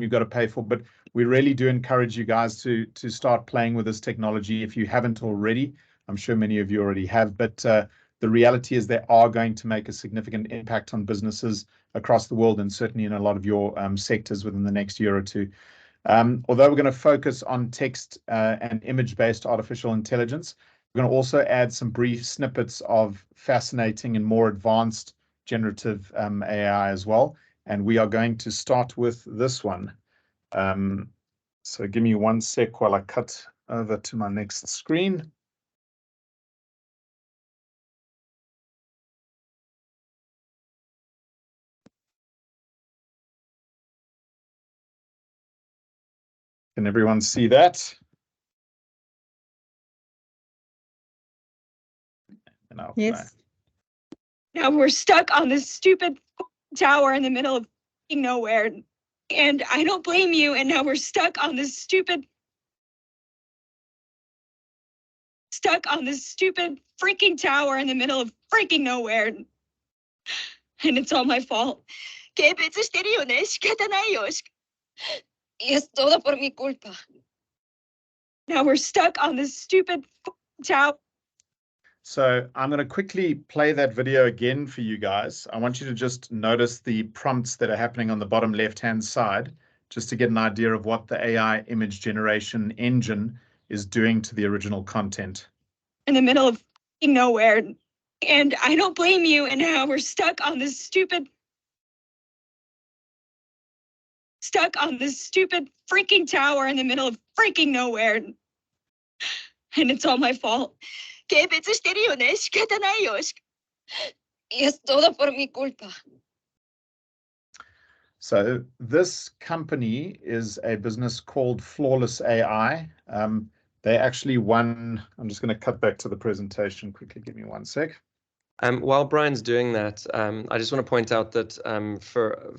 you've got to pay for. But we really do encourage you guys to start playing with this technology if you haven't already. I'm sure many of you already have, but the reality is they are going to make a significant impact on businesses across the world, and certainly in a lot of your sectors within the next year or two. Although we're going to focus on text and image-based artificial intelligence, we're going to also add some brief snippets of fascinating and more advanced generative AI as well. And we are going to start with this one. So give me 1 sec while I cut over to my next screen. Can everyone see that? Yes. Now we're stuck on this stupid tower in the middle of nowhere. And I don't blame you. And now we're stuck on this stupid freaking tower in the middle of freaking nowhere. And it's all my fault. Es todo por mi culpa. Now we're stuck on this stupid tower. So I'm going to quickly play that video again for you guys. I want you to just notice the prompts that are happening on the bottom left-hand side, just to get an idea of what the AI image generation engine is doing to the original content. In the middle of nowhere. And I don't blame you. And now we're stuck on this stupid freaking tower in the middle of freaking nowhere. And it's all my fault. Es todo por mi culpa. So this company is a business called Flawless AI. They actually won. I'm just going to cut back to the presentation quickly. Give me 1 sec. While Brian's doing that, I just want to point out that for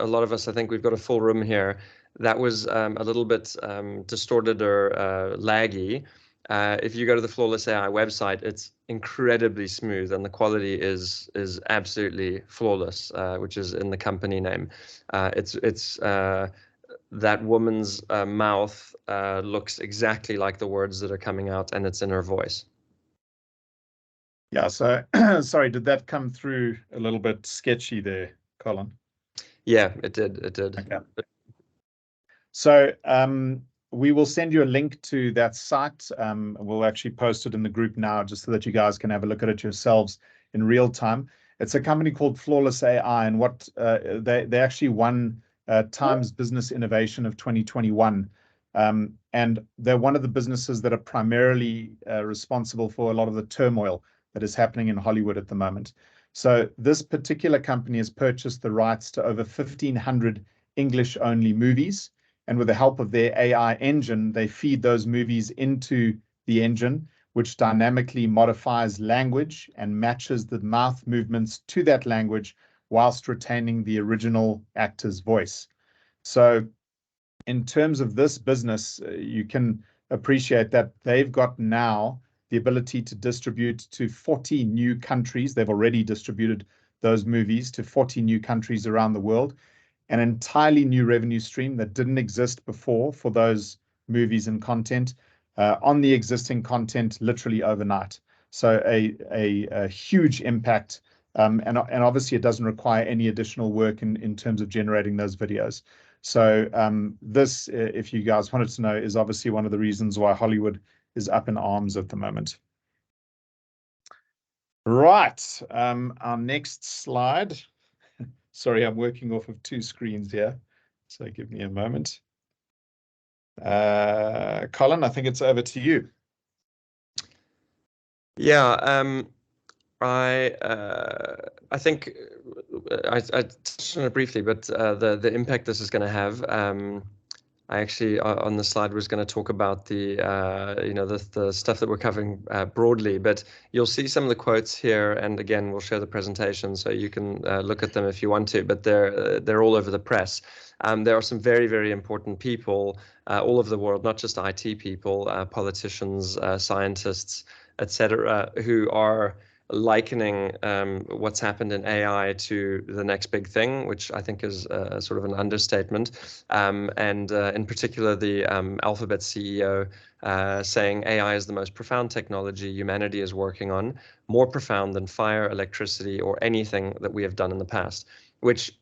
a lot of us, I think we've got a full room here. That was a little bit distorted or laggy. If you go to the Flawless AI website, it's incredibly smooth, and the quality is absolutely flawless, which is in the company name. It's that woman's mouth looks exactly like the words that are coming out, and it's in her voice. Yeah, so sorry, did that come through a little bit sketchy there, Colin? Yeah, it did. It did. Okay. So we will send you a link to that site. We'll actually post it in the group now, just so that you guys can have a look at it yourselves in real time. It's a company called Flawless AI, and what they actually won Times Business Innovation of 2021. And they're one of the businesses that are primarily responsible for a lot of the turmoil that is happening in Hollywood at the moment. So this particular company has purchased the rights to over 1,500 English-only movies. And with the help of their AI engine, they feed those movies into the engine, which dynamically modifies language and matches the mouth movements to that language whilst retaining the original actor's voice. So in terms of this business, you can appreciate that they've got now the ability to distribute to 40 new countries. They've already distributed those movies to 40 new countries around the world. An entirely new revenue stream that didn't exist before for those movies and content on the existing content literally overnight. So a huge impact. And obviously it doesn't require any additional work in terms of generating those videos. So this, if you guys wanted to know, is obviously one of the reasons why Hollywood is up in arms at the moment. Right, our next slide. Sorry, I'm working off of 2 screens here, so give me a moment. Colin, I think it's over to you. Yeah, I think I touched on it briefly, but the impact this is going to have. I actually on the slide was going to talk about the the stuff that we're covering broadly, but you'll see some of the quotes here, and again we'll share the presentation so you can look at them if you want to. But they're all over the press. There are some very, very important people all over the world, not just IT people, politicians, scientists, etc., who are likening what's happened in AI to the next big thing, which I think is sort of an understatement. And in particular, the Alphabet CEO saying AI is the most profound technology humanity is working on, more profound than fire, electricity, or anything that we have done in the past, which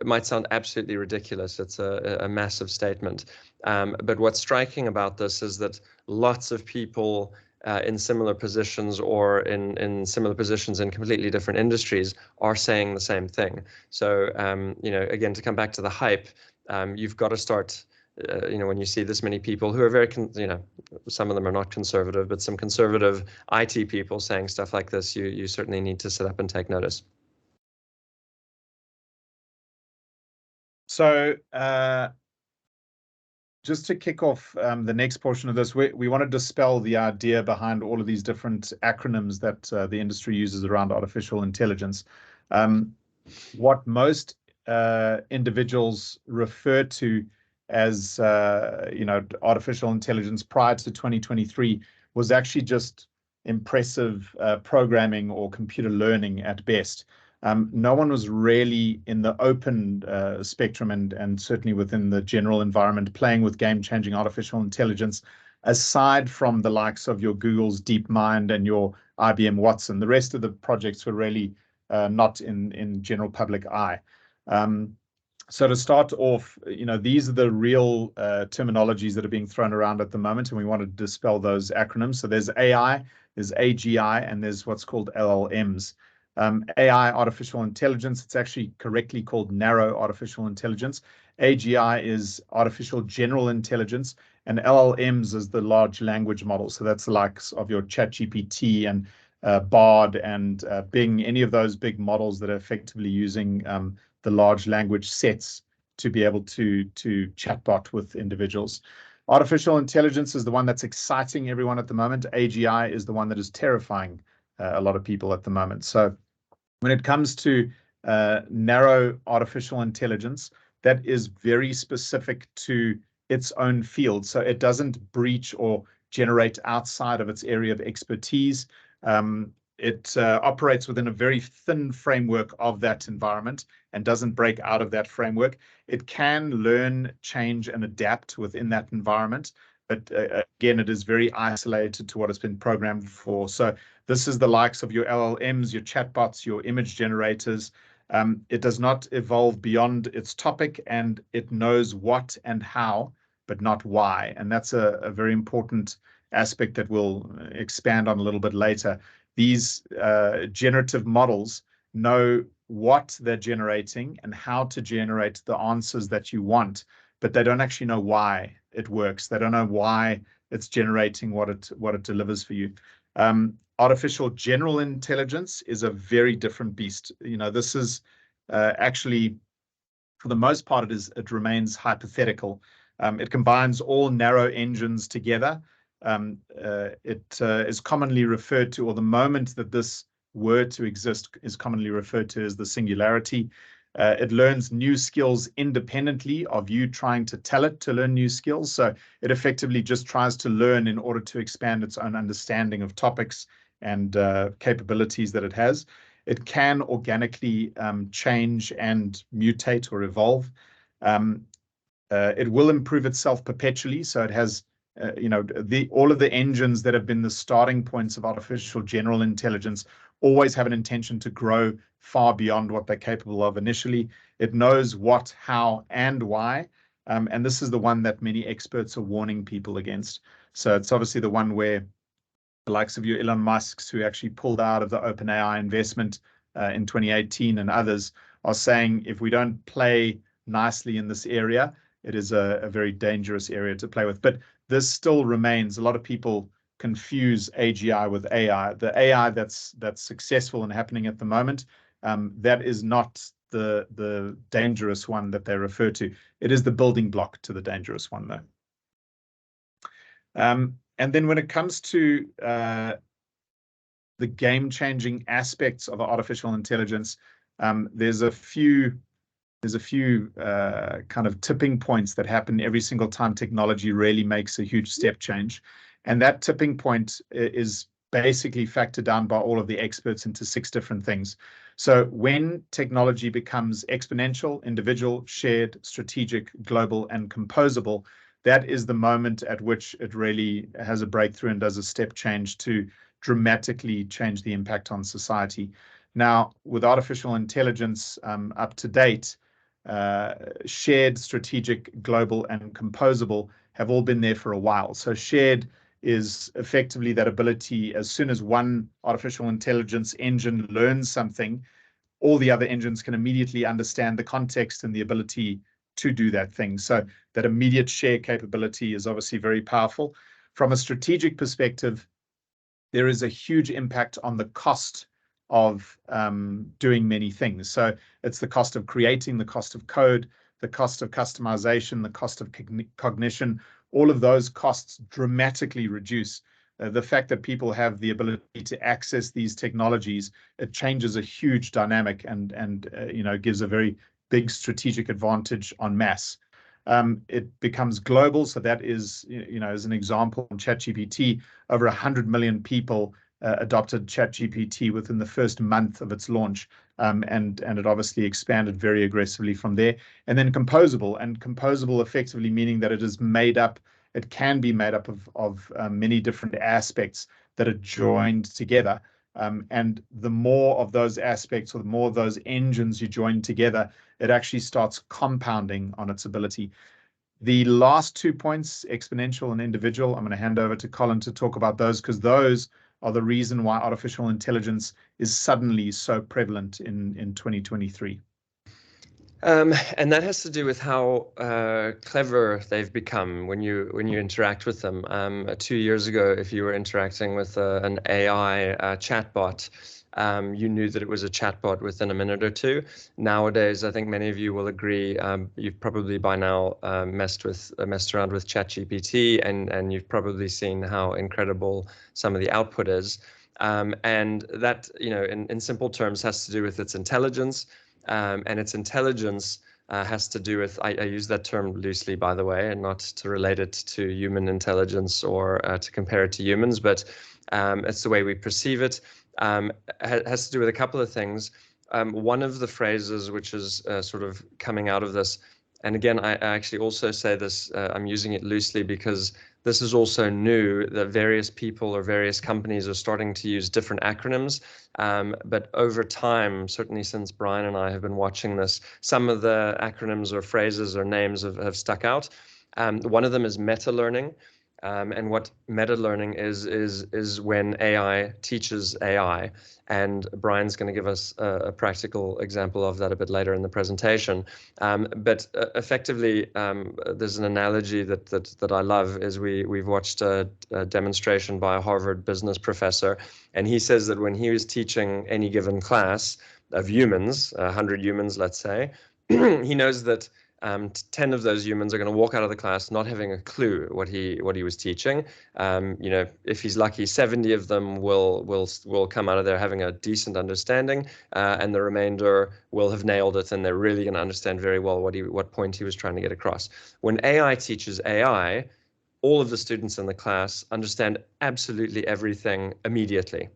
might sound absolutely ridiculous. It's a massive statement. But what's striking about this is that lots of people in similar positions or in similar positions in completely different industries are saying the same thing. So, again, to come back to the hype, you've got to start, when you see this many people who are very, some of them are not conservative, but some conservative IT people saying stuff like this, you certainly need to sit up and take notice. So just to kick off the next portion of this, we want to dispel the idea behind all of these different acronyms that the industry uses around artificial intelligence. What most individuals refer to as artificial intelligence prior to 2023 was actually just impressive programming or computer learning at best. No one was really in the open spectrum and certainly within the general environment playing with game-changing artificial intelligence, aside from the likes of your Google's DeepMind and your IBM Watson. The rest of the projects were really not in general public eye. So to start off, these are the real terminologies that are being thrown around at the moment, and we want to dispel those acronyms. So there's AI, there's AGI, and there's what's called LLMs. AI, artificial intelligence, it's actually correctly called narrow artificial intelligence. AGI is artificial general intelligence, and LLMs is the large language model. So that's the likes of your ChatGPT and Bard and Bing, any of those big models that are effectively using the large language sets to be able to chatbot with individuals. Artificial intelligence is the one that's exciting everyone at the moment. AGI is the one that is terrifying a lot of people at the moment. So when it comes to narrow artificial intelligence, that is very specific to its own field. So it doesn't breach or generate outside of its area of expertise. It operates within a very thin framework of that environment and doesn't break out of that framework. It can learn, change, and adapt within that environment. But again, it is very isolated to what it's been programmed for. So this is the likes of your LLMs, your chatbots, your image generators. It does not evolve beyond its topic, and it knows what and how, but not why. And that's a very important aspect that we'll expand on a little bit later. These generative models know what they're generating and how to generate the answers that you want, but they don't actually know why it works. They don't know why it's generating what it delivers for you. Artificial general intelligence is a very different beast. This is actually, for the most part, it remains hypothetical. It combines all narrow engines together. It is commonly referred to, or the moment that this were to exist is commonly referred to as the singularity. It learns new skills independently of you trying to tell it to learn new skills. So it effectively just tries to learn in order to expand its own understanding of topics and capabilities that it has. It can organically change and mutate or evolve. It will improve itself perpetually. So it has all of the engines that have been the starting points of artificial general intelligence always have an intention to grow far beyond what they're capable of initially. It knows what, how, and why. And this is the one that many experts are warning people against. So it's obviously the one where the likes of your Elon Musks, who actually pulled out of the OpenAI investment in 2018, and others are saying, if we don't play nicely in this area, it is a very dangerous area to play with. But this still remains. A lot of people confuse AGI with AI. The AI that's successful and happening at the moment, that is not the dangerous one that they refer to. It is the building block to the dangerous one, though. And then when it comes to the game-changing aspects of artificial intelligence, there's a few kind of tipping points that happen every single time technology really makes a huge step change. And that tipping point is basically factored down by all of the experts into 6 different things. So when technology becomes exponential, individual, shared, strategic, global, and composable, that is the moment at which it really has a breakthrough and does a step change to dramatically change the impact on society. Now, with artificial intelligence up to date, shared, strategic, global, and composable have all been there for a while. So shared is effectively that ability, as soon as one artificial intelligence engine learns something, all the other engines can immediately understand the context and the ability to do that thing. So that immediate share capability is obviously very powerful. From a strategic perspective, there is a huge impact on the cost of doing many things. So it's the cost of creating, the cost of code, the cost of customization, the cost of cognition. All of those costs dramatically reduce. The fact that people have the ability to access these technologies, it changes a huge dynamic and gives a very big strategic advantage en masse. It becomes global. So that is, as an example, on ChatGPT, over 100 million people adopted ChatGPT within the first month of its launch. And it obviously expanded very aggressively from there. And then composable effectively meaning that it can be made up of many different aspects that are joined together. And the more of those aspects, or the more of those engines you join together, it actually starts compounding on its ability. The last 2 points, exponential and individual, I'm going to hand over to Colin to talk about those, because those are the reason why artificial intelligence is suddenly so prevalent in 2023. And that has to do with how clever they've become when you interact with them. 2 years ago, if you were interacting with an AI chatbot, you knew that it was a chatbot within a minute or two. Nowadays, I think many of you will agree, you've probably by now messed around with ChatGPT, and you've probably seen how incredible some of the output is. And that, in simple terms, has to do with its intelligence. And its intelligence has to do with, I use that term loosely, by the way, and not to relate it to human intelligence or to compare it to humans, but it's the way we perceive it. Has to do with a couple of things. One of the phrases which is sort of coming out of this, and again, I actually also say this, I'm using it loosely because this is also new, that various people or various companies are starting to use different acronyms. But over time, certainly since Brian and I have been watching this, some of the acronyms or phrases or names have stuck out. One of them is meta-learning. And what meta-learning is when AI teaches AI. And Brian's going to give us a practical example of that a bit later in the presentation. But effectively, there's an analogy that I love, is we've watched a demonstration by a Harvard business professor, and he says that when he was teaching any given class of humans, 100 humans, let's say, he knows that 10 of those humans are going to walk out of the class not having a clue what he was teaching. If he's lucky, 70 of them will come out of there having a decent understanding, and the remainder will have nailed it, and they're really going to understand very well what point he was trying to get across. When AI teaches AI, all of the students in the class understand absolutely everything immediately.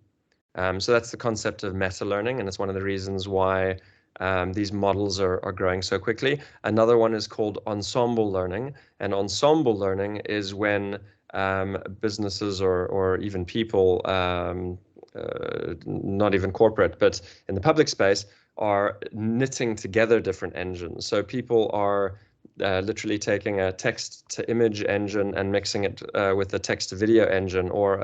So that's the concept of meta-learning, and it's one of the reasons why these models are growing so quickly. Another one is called ensemble learning, and ensemble learning is when businesses or even people, not even corporate, but in the public space, are knitting together different engines. So people are literally taking a text-to-image engine and mixing it with a text-to-video engine, or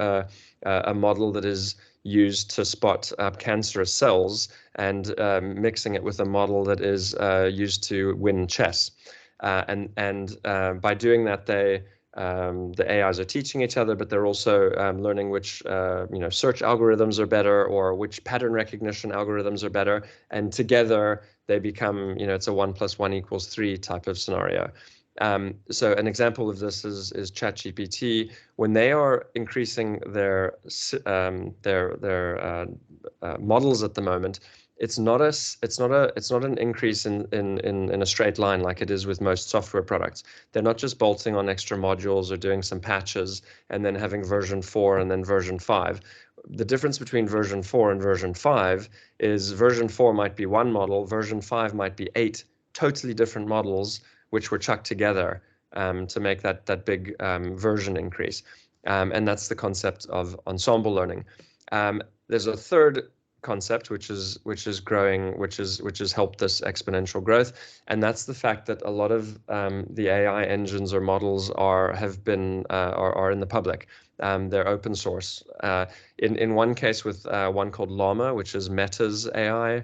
a model that is used to spot cancerous cells, and mixing it with a model that is used to win chess. And by doing that, the AIs are teaching each other, but they're also learning which search algorithms are better, or which pattern recognition algorithms are better, and together they become, it's a 1 + 1 = 3 type of scenario. So an example of this is ChatGPT. When they are increasing their models at the moment, it's not an increase in a straight line like it is with most software products. They're not just bolting on extra modules or doing some patches and then having version 4 and then version 5. The difference between version 4 and version 5 is version 4 might be one model, version 5 might be 8 totally different models which were chucked together to make that big version increase. And that's the concept of ensemble learning. There's a third concept which is growing, which has helped this exponential growth, and that's the fact that a lot of the AI engines or models are in the public. They're open source. In one case with one called Llama, which is Meta's AI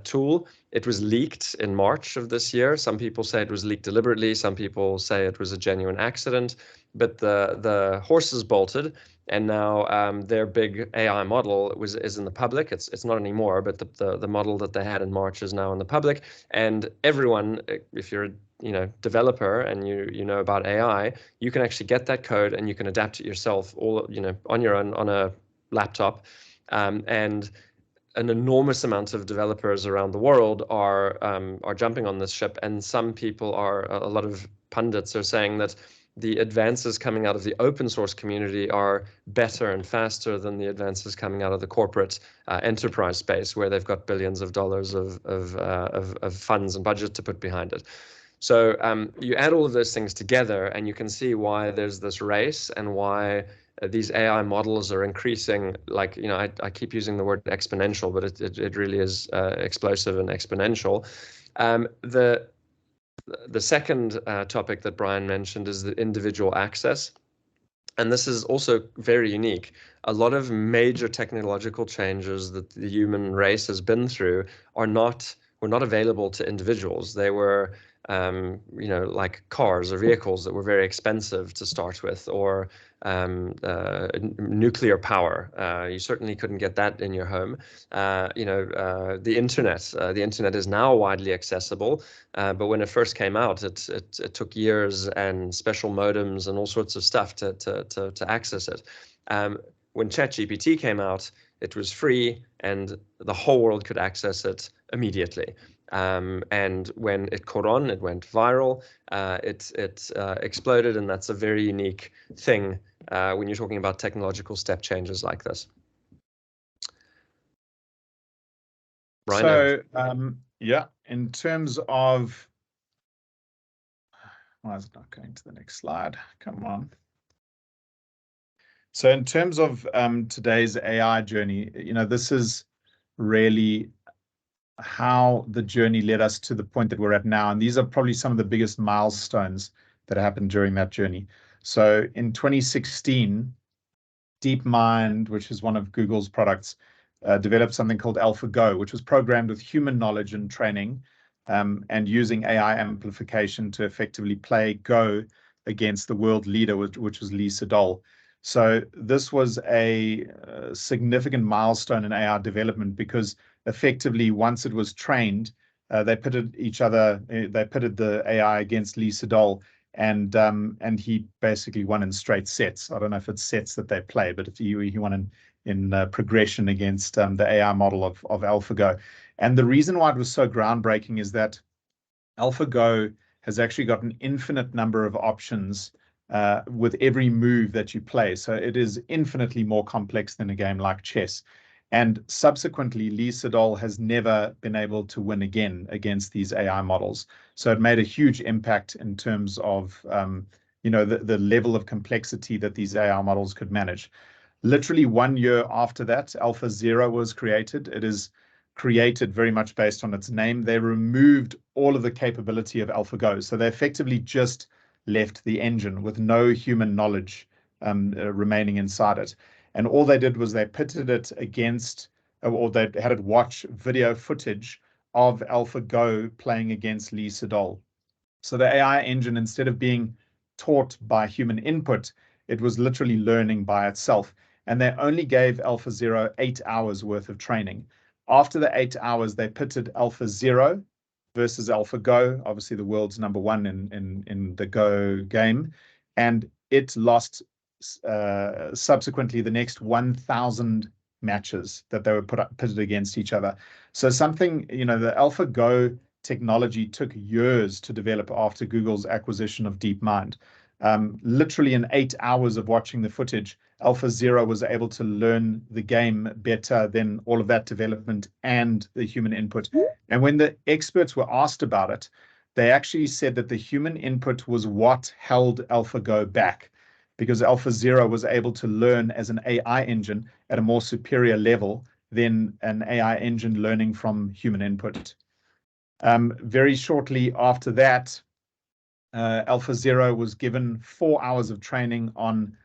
tool. It was leaked in March of this year. Some people say it was leaked deliberately. Some people say it was a genuine accident. But the horses bolted, and now their big AI model is in the public. It's not anymore, but the model that they had in March is now in the public. And everyone, if you're developer and you know about AI, you can actually get that code and you can adapt it yourself, all on your own on a laptop, and an enormous amount of developers around the world are jumping on this ship, and some people a lot of pundits are saying that the advances coming out of the open source community are better and faster than the advances coming out of the corporate enterprise space, where they've got billions of dollars of funds and budget to put behind it. So you add all of those things together, and you can see why there's this race and why these AI models are increasing. Like, I keep using the word exponential, but it really is explosive and exponential. The second topic that Brian mentioned is the individual access. And this is also very unique. A lot of major technological changes that the human race has been through were not available to individuals. They were like cars or vehicles that were very expensive to start with, or nuclear power. You certainly couldn't get that in your home. The internet is now widely accessible, but when it first came out, it took years and special modems and all sorts of stuff to access it. When ChatGPT came out, it was free and the whole world could access it immediately. And when it caught on, it went viral, it exploded, and that's a very unique thing when you're talking about technological step changes like this. Brian? So, yeah, in terms of, why is it not going to the next slide? Come on. So in terms of today's AI journey, this is really how the journey led us to the point that we're at now. And these are probably some of the biggest milestones that happened during that journey. So in 2016, DeepMind, which is one of Google's products, developed something called AlphaGo, which was programmed with human knowledge and training, and using AI amplification to effectively play Go against the world leader, which was Lee Sedol. So this was a significant milestone in AI development, because effectively, once it was trained, they pitted the AI against Lee Sedol, and he basically won in straight sets. I don't know if it's sets that they play, but if he won in progression against the AI model of AlphaGo. And the reason why it was so groundbreaking is that AlphaGo has actually got an infinite number of options with every move that you play. So it is infinitely more complex than a game like chess. And subsequently, Lee Sedol has never been able to win again against these AI models. So it made a huge impact in terms of the level of complexity that these AI models could manage. Literally 1 year after that, AlphaZero was created. It is created very much based on its name. They removed all of the capability of AlphaGo. So they effectively just left the engine with no human knowledge remaining inside it. And all they did was they pitted it against, or they had it watch video footage of AlphaGo playing against Lee Sedol. So the AI engine, instead of being taught by human input, it was literally learning by itself. And they only gave AlphaZero 8 hours worth of training. After the 8 hours, they pitted AlphaZero versus AlphaGo, obviously the world's #1 in the Go game, and it lost subsequently the next 1,000 matches that they were pitted against each other. So something, the AlphaGo technology took years to develop after Google's acquisition of DeepMind. Literally in 8 hours of watching the footage, AlphaZero was able to learn the game better than all of that development and the human input. And when the experts were asked about it, they actually said that the human input was what held AlphaGo back, because AlphaZero was able to learn as an AI engine at a more superior level than an AI engine learning from human input. Very shortly after that, AlphaZero was given 4 hours of training on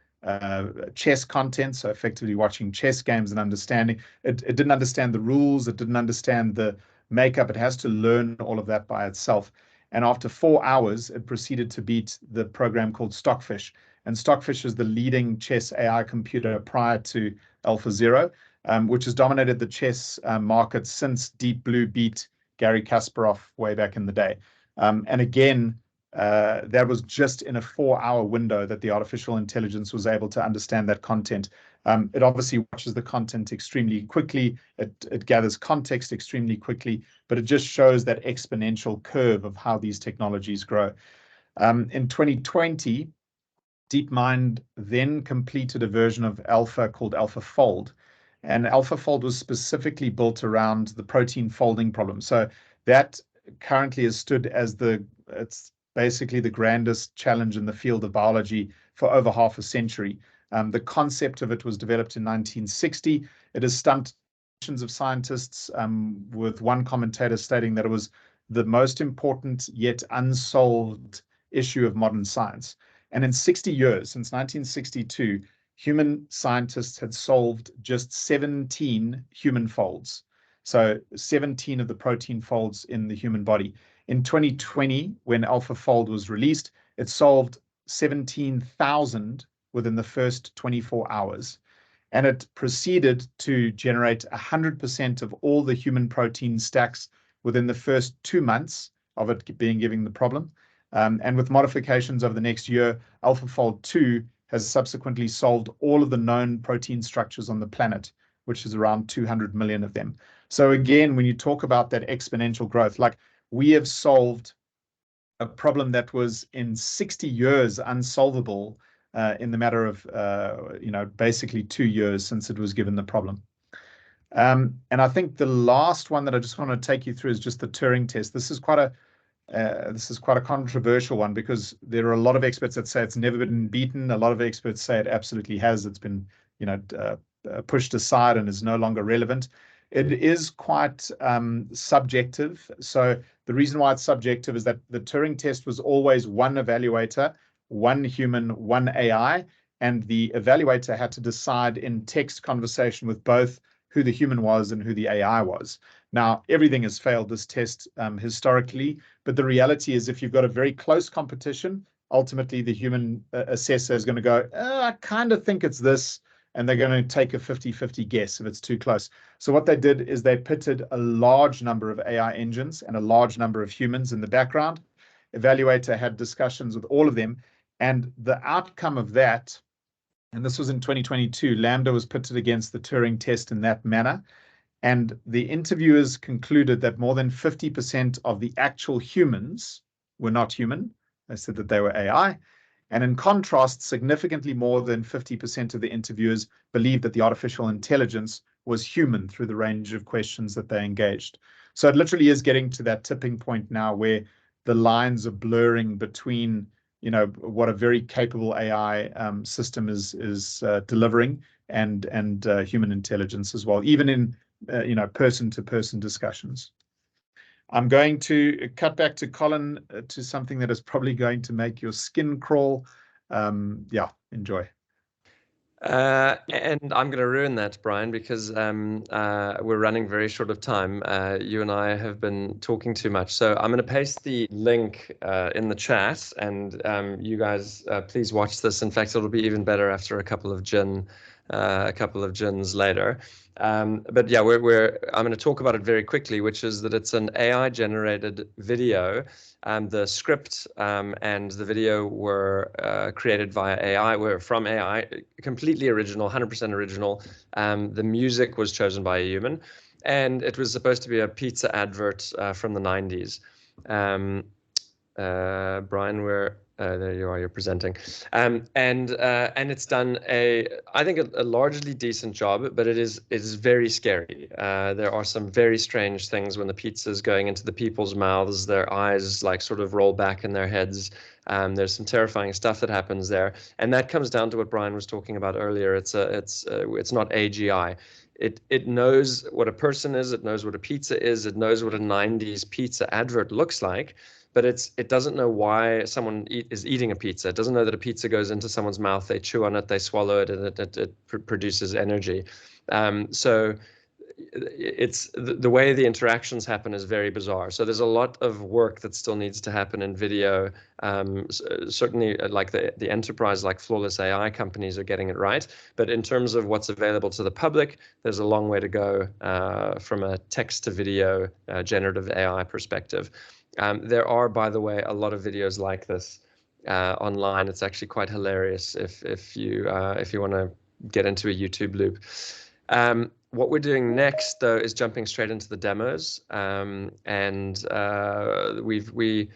chess content, so effectively watching chess games and understanding. It didn't understand the rules, it didn't understand the makeup, it has to learn all of that by itself. And after 4 hours, it proceeded to beat the program called Stockfish. And Stockfish is the leading chess AI computer prior to AlphaZero, which has dominated the chess market since Deep Blue beat Garry Kasparov way back in the day. And again, that was just in a 4-hour window that the artificial intelligence was able to understand that content. It obviously watches the content extremely quickly. It gathers context extremely quickly, but it just shows that exponential curve of how these technologies grow. In 2020, DeepMind then completed a version of Alpha called AlphaFold. And AlphaFold was specifically built around the protein folding problem. So that currently is stood as it's basically the grandest challenge in the field of biology for over half a century. The concept of it was developed in 1960. It has stumped generations of scientists, with one commentator stating that it was the most important yet unsolved issue of modern science. And in 60 years, since 1962, human scientists had solved just 17 human folds. So 17 of the protein folds in the human body. In 2020, when AlphaFold was released, it solved 17,000 within the first 24 hours. And it proceeded to generate 100% of all the human protein stacks within the first 2 months of it being given the problem. And with modifications over the next year, AlphaFold 2 has subsequently solved all of the known protein structures on the planet, which is around 200 million of them. So again, when you talk about that exponential growth, like we have solved a problem that was in 60 years unsolvable in the matter of, basically 2 years since it was given the problem. And I think the last one that I just want to take you through is just the Turing test. This is quite a controversial one, because there are a lot of experts that say it's never been beaten. A lot of experts say it absolutely has. It's been, pushed aside and is no longer relevant. It is quite subjective. So the reason why it's subjective is that the Turing test was always one evaluator, one human, one AI, and the evaluator had to decide in text conversation with both who the human was and who the AI was. Now, everything has failed this test historically, but the reality is if you've got a very close competition, ultimately the human assessor is going to go, I kind of think it's this, and they're going to take a 50-50 guess if it's too close. So what they did is they pitted a large number of AI engines and a large number of humans in the background. Evaluator had discussions with all of them, and the outcome of that, and this was in 2022, Lambda was pitted against the Turing test in that manner. And the interviewers concluded that more than 50% of the actual humans were not human. They said that they were AI. And in contrast, significantly more than 50% of the interviewers believed that the artificial intelligence was human through the range of questions that they engaged. So it literally is getting to that tipping point now where the lines are blurring between, what a very capable AI system is delivering and human intelligence as well, even in person-to-person discussions. I'm going to cut back to Colin to something that is probably going to make your skin crawl. Enjoy. And I'm going to ruin that, Brian, because we're running very short of time. You and I have been talking too much. So I'm going to paste the link in the chat, and you guys, please watch this. In fact, it'll be even better after a couple of gin a couple of gins later. But yeah, I'm going to talk about it very quickly, which is that it's an AI-generated video. The script and the video were created via AI, were from AI, completely original, 100% original. The music was chosen by a human, and it was supposed to be a pizza advert from the 90s. Brian, there you are, you're presenting. And it's done I think a largely decent job, but it is very scary. There are some very strange things when the pizza is going into the people's mouths, their eyes like sort of roll back in their heads. There's some terrifying stuff that happens there. And that comes down to what Brian was talking about earlier. It's not AGI. It knows what a person is, it knows what a pizza is, it knows what a 90s pizza advert looks like, but it doesn't know why someone is eating a pizza. It doesn't know that a pizza goes into someone's mouth, they chew on it, they swallow it, and it produces energy. So it's the way the interactions happen is very bizarre. So there's a lot of work that still needs to happen in video. Certainly, like the enterprise, like Flawless AI companies are getting it right. But in terms of what's available to the public, there's a long way to go from a text to video generative AI perspective. There are, by the way, a lot of videos like this online. It's actually quite hilarious if you want to get into a YouTube loop. What we're doing next, though, is jumping straight into the demos, and we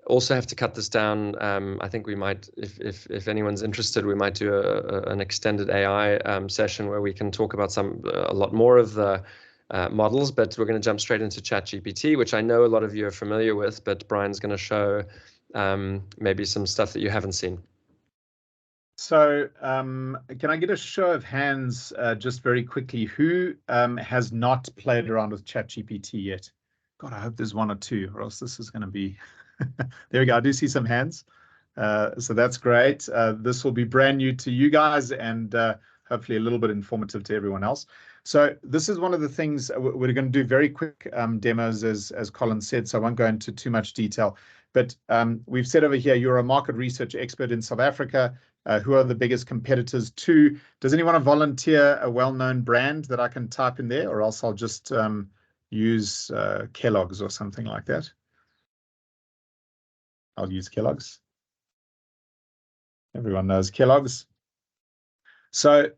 also have to cut this down. I think we might, if anyone's interested, we might do an extended AI session where we can talk about a lot more of the models, but we're going to jump straight into ChatGPT, which I know a lot of you are familiar with, but Brian's going to show maybe some stuff that you haven't seen. So can I get a show of hands just very quickly? Who has not played around with ChatGPT yet? God, I hope there's one or two, or else this is going to be... There we go. I do see some hands. So that's great. This will be brand new to you guys and hopefully a little bit informative to everyone else. So this is one of the things we're going to do very quick demos, as Colin said, so I won't go into too much detail. But we've said over here, you're a market research expert in South Africa. Who are the biggest competitors to? Does anyone want to volunteer a well-known brand that I can type in there, or else I'll just use Kellogg's or something like that? I'll use Kellogg's. Everyone knows Kellogg's. So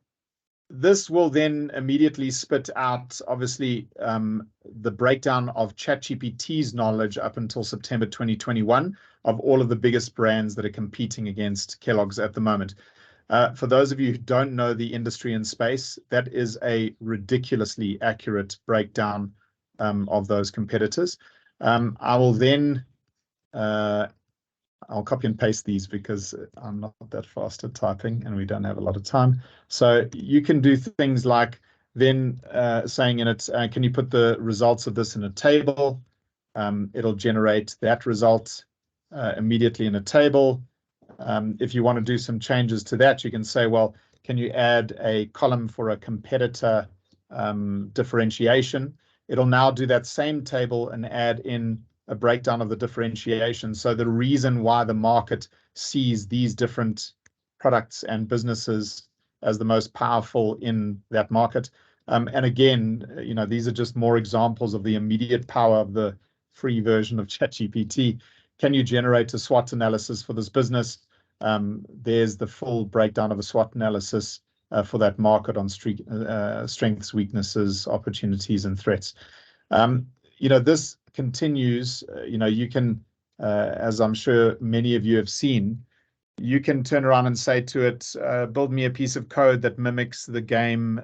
this will then immediately spit out, obviously, the breakdown of ChatGPT's knowledge up until September 2021 of all of the biggest brands that are competing against Kellogg's at the moment. For those of you who don't know the industry and space, that is a ridiculously accurate breakdown of those competitors. I will then I'll copy and paste these because I'm not that fast at typing and we don't have a lot of time. So you can do things like then saying in it, can you put the results of this in a table? It'll generate that result immediately in a table. If you want to do some changes to that, you can say, well, can you add a column for a competitor differentiation? It'll now do that same table and add in a breakdown of the differentiation. So the reason why the market sees these different products and businesses as the most powerful in that market. And again, you know, these are just more examples of the immediate power of the free version of ChatGPT. Can you generate a SWOT analysis for this business? There's the full breakdown of a SWOT analysis for that market on strengths, weaknesses, opportunities, and threats. You know, this continues. You know, you can, as I'm sure many of you have seen, you can turn around and say to it, build me a piece of code that mimics the game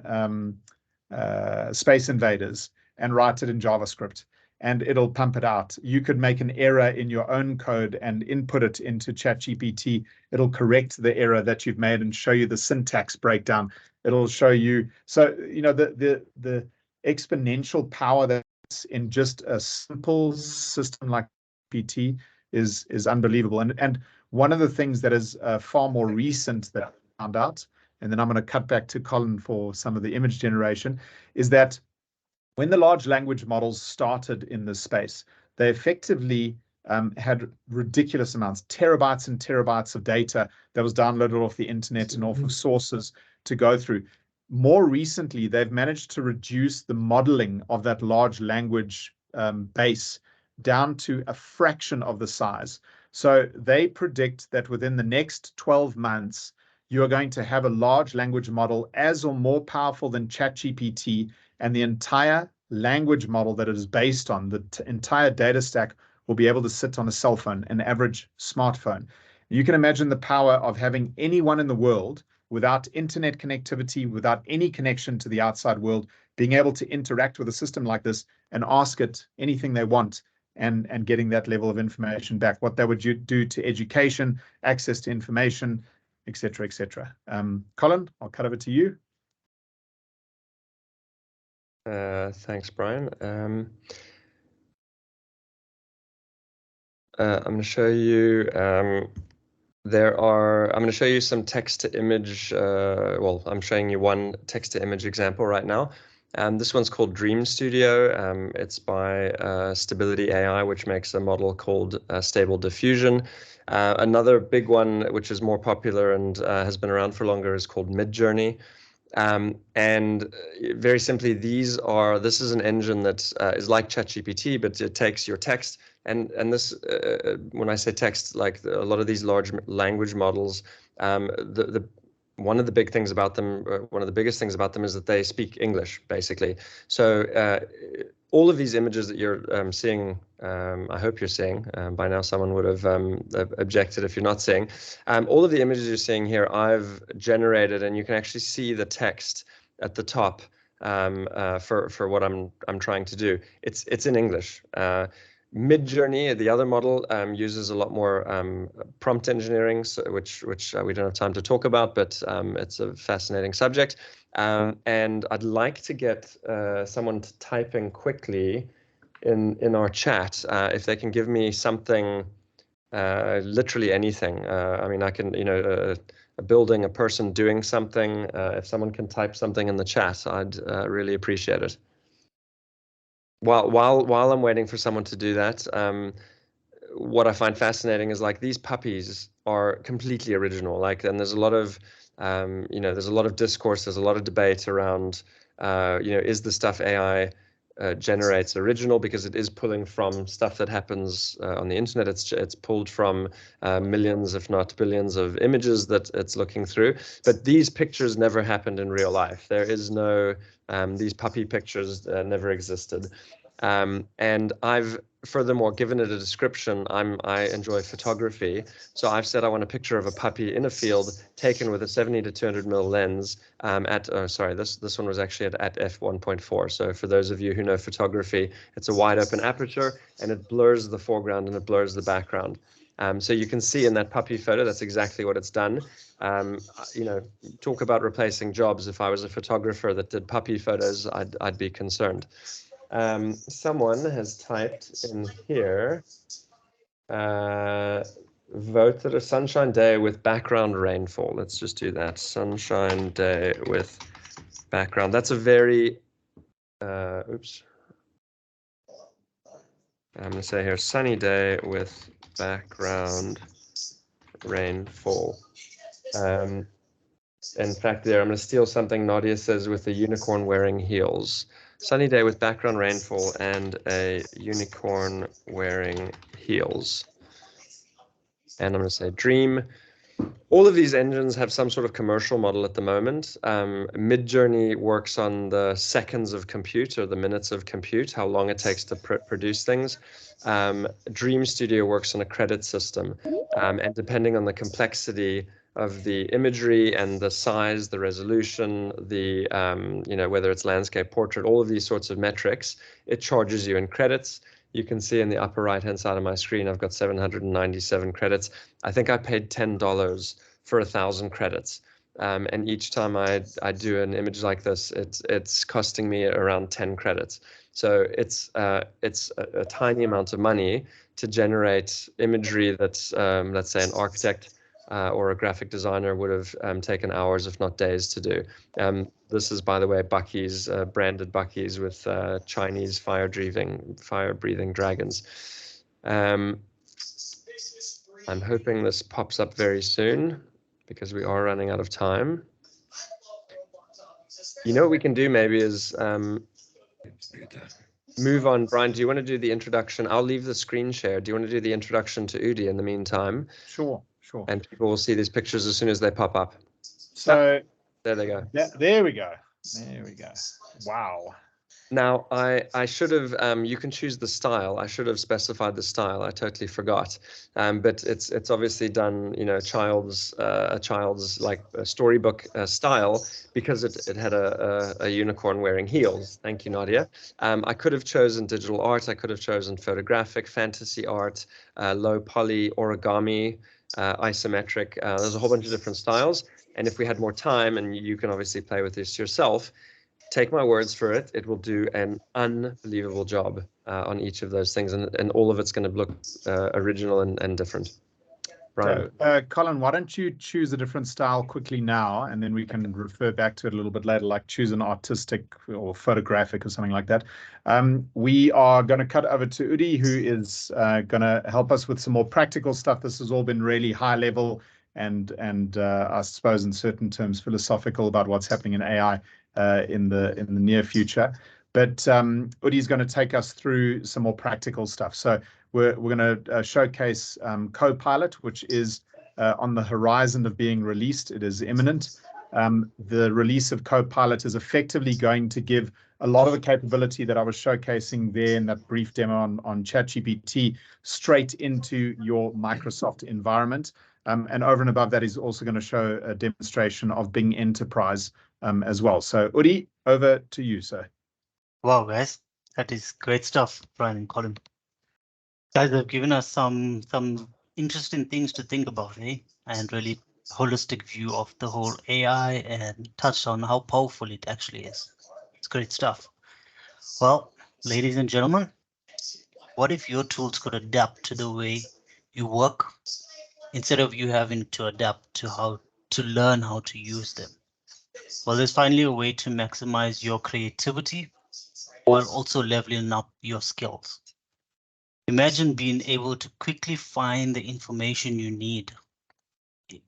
Space Invaders and write it in JavaScript, and it'll pump it out. You could make an error in your own code and input it into ChatGPT. It'll correct the error that you've made and show you the syntax breakdown. It'll show you. So, you know, the exponential power that's in just a simple system like GPT is unbelievable. And one of the things that is far more recent that I found out, and then I'm going to cut back to Colin for some of the image generation, is that when the large language models started in this space, they effectively had ridiculous amounts, terabytes and terabytes of data that was downloaded off the internet and off of sources to go through. more recently, they've managed to reduce the modeling of that large language base down to a fraction of the size. So they predict that within the next 12 months, you are going to have a large language model as or more powerful than ChatGPT, and the entire language model that it is based on, the entire data stack, will be able to sit on a cell phone, an average smartphone. You can imagine the power of having anyone in the world without internet connectivity, without any connection to the outside world, being able to interact with a system like this and ask it anything they want, and getting that level of information back, what that would do to education, access to information, et cetera, et cetera. Colin, I'll cut over to you. Thanks, Brian. I'm going to show you I'm going to show you some text to image. Well, I'm showing you one text to image example right now. This one's called Dream Studio. It's by Stability AI, which makes a model called Stable Diffusion. Another big one, which is more popular and has been around for longer, is called Midjourney. And very simply, this is an engine that is like ChatGPT, but it takes your text, and this, when I say text, like a lot of these large language models, one of the big things about them, one of the biggest things about them, is that they speak English, basically. So all of these images that you're seeing, I hope you're seeing, by now someone would have objected if you're not seeing. All of the images you're seeing here, I've generated, and you can actually see the text at the top for what I'm trying to do. It's in English. Midjourney, the other model, uses a lot more prompt engineering, which we don't have time to talk about, but it's a fascinating subject. And I'd like to get someone typing quickly in our chat, if they can give me something, literally anything. I mean, I can, a building, a person doing something. If someone can type something in the chat, I'd really appreciate it. While I'm waiting for someone to do that, what I find fascinating is, like, these puppies are completely original. Like, and there's a lot of, there's a lot of discourse, there's a lot of debate around, is the stuff AI generates original, because it is pulling from stuff that happens on the internet. It's pulled from millions, if not billions, of images that it's looking through. But these pictures never happened in real life. There is no, these puppy pictures never existed. And I've furthermore given it a description. I enjoy photography, so I've said I want a picture of a puppy in a field taken with a 70 to 200mm lens this one was actually at f1.4. So for those of you who know photography, it's a wide open aperture, and it blurs the foreground and it blurs the background. So you can see in that puppy photo, that's exactly what it's done. Talk about replacing jobs. If I was a photographer that did puppy photos, I'd be concerned. Someone has typed in here, voted a sunshine day with background rainfall. Let's just do that. Sunshine day with background. That's a very, oops. I'm going to say here, sunny day with background rainfall. In fact, there, I'm going to steal something Nadia says, with a unicorn wearing heels. Sunny day with background rainfall and a unicorn wearing heels. And I'm going to say dream. All of these engines have some sort of commercial model at the moment. Midjourney works on the seconds of compute, or the minutes of compute, how long it takes to produce things. Dream Studio works on a credit system. And depending on the complexity of the imagery and the size, the resolution, the whether it's landscape, portrait, all of these sorts of metrics, it charges you in credits. You can see in the upper right-hand side of my screen, I've got 797 credits. I think I paid $10 for 1,000 credits. And each time I do an image like this, it's costing me around 10 credits. So it's a tiny amount of money to generate imagery that, let's say, an architect or a graphic designer would have taken hours, if not days, to do. This is, by the way, Bucky's, branded Bucky's with Chinese fire-breathing dragons. I'm hoping this pops up very soon, because we are running out of time. You know what we can do maybe is move on. Brian, do you want to do the introduction? I'll leave the screen share. Do you want to do the introduction to Udi in the meantime? Sure, sure. And people will see these pictures as soon as they pop up. So there they go. There we go. There we go. Wow. Now, I should have, you can choose the style. I should have specified the style. I totally forgot. But it's obviously done, you know, a child's like a storybook style, because it had a unicorn wearing heels. Thank you, Nadia. I could have chosen digital art. I could have chosen photographic, fantasy art, low poly, origami, isometric. There's a whole bunch of different styles. And if we had more time, and you can obviously play with this yourself, take my words for it, it will do an unbelievable job on each of those things, and all of it's going to look original and different. Brian. So, Colin, why don't you choose a different style quickly now, and then we can refer back to it a little bit later, like choose an artistic or photographic or something like that. We are going to cut over to Udi, who is going to help us with some more practical stuff. This has all been really high level and I suppose in certain terms philosophical about what's happening in AI in the near future. But Udi's going to take us through some more practical stuff. So we're going to showcase Copilot, which is on the horizon of being released. It is imminent. The release of Copilot is effectively going to give a lot of the capability that I was showcasing there in that brief demo on ChatGPT straight into your Microsoft environment. And over and above that, is also going to show a demonstration of Bing Enterprise as well. So Udi, over to you, sir. Wow, guys, that is great stuff, Brian and Colin. Guys have given us some interesting things to think about, eh? And really holistic view of the whole AI, and touched on how powerful it actually is. It's great stuff. Well, ladies and gentlemen, what if your tools could adapt to the way you work instead of you having to adapt to how to learn how to use them? Well, there's finally a way to maximize your creativity while also leveling up your skills. Imagine being able to quickly find the information you need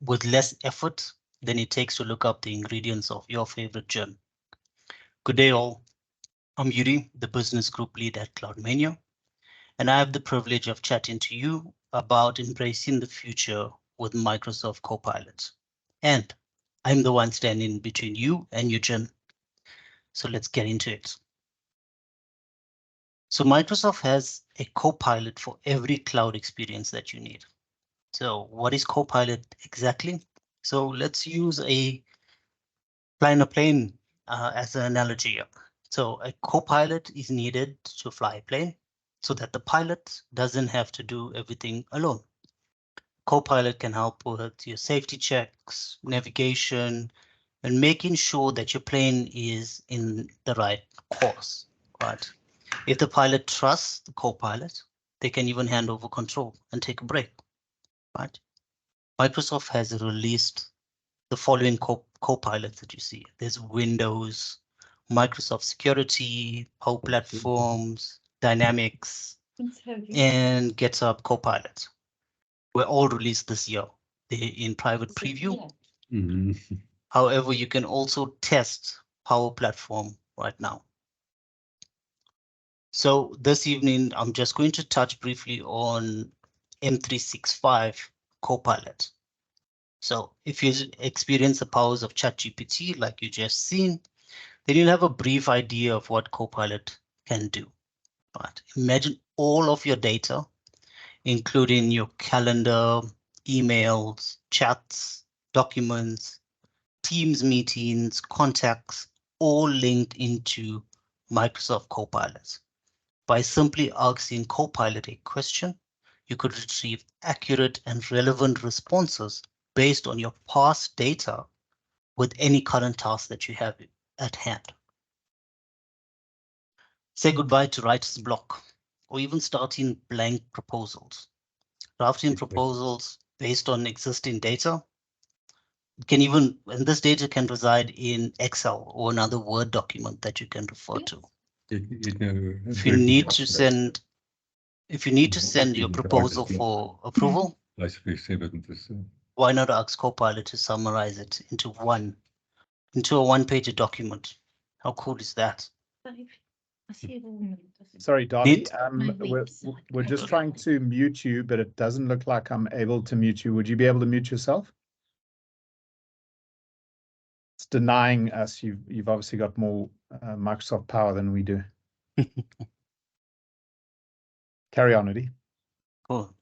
with less effort than it takes to look up the ingredients of your favorite gem. Good day all. I'm Yuri, the business group lead at CloudMania, and I have the privilege of chatting to you about embracing the future with Microsoft Copilot. And I'm the one standing between you and your gem. So let's get into it. So Microsoft has a Copilot for every cloud experience that you need. So what is Copilot exactly? So let's use a plane as an analogy. So a Copilot is needed to fly a plane so that the pilot doesn't have to do everything alone. Copilot can help with your safety checks, navigation, and making sure that your plane is in the right course, right? If the pilot trusts the Copilot, they can even hand over control and take a break, right? Microsoft has released the following Copilots that you see. There's Windows, Microsoft Security, Power Platforms, Dynamics, and GitHub Copilot. Were all released this year. They're in private preview. However, you can also test Power Platform right now. So this evening, I'm just going to touch briefly on M365 Copilot. So if you experience the powers of ChatGPT like you just seen, then you'll have a brief idea of what Copilot can do. Right. Imagine all of your data, including your calendar, emails, chats, documents, Teams meetings, contacts, all linked into Microsoft Copilot. By simply asking Copilot a question, you could retrieve accurate and relevant responses based on your past data with any current task that you have at hand. Say goodbye to writer's block, or even starting blank proposals. Drafting proposals based on existing data can even, and this data can reside in Excel or another Word document that you can refer to. If you need to send your proposal for approval, why not ask Copilot to summarize it into a one-page document How cool is that? Sorry, Darby. Did- We're just trying to mute you, but it doesn't look like I'm able to mute you. Would you be able to mute yourself? It's denying us. You've obviously got more Microsoft power than we do. Carry on, Udi. Cool.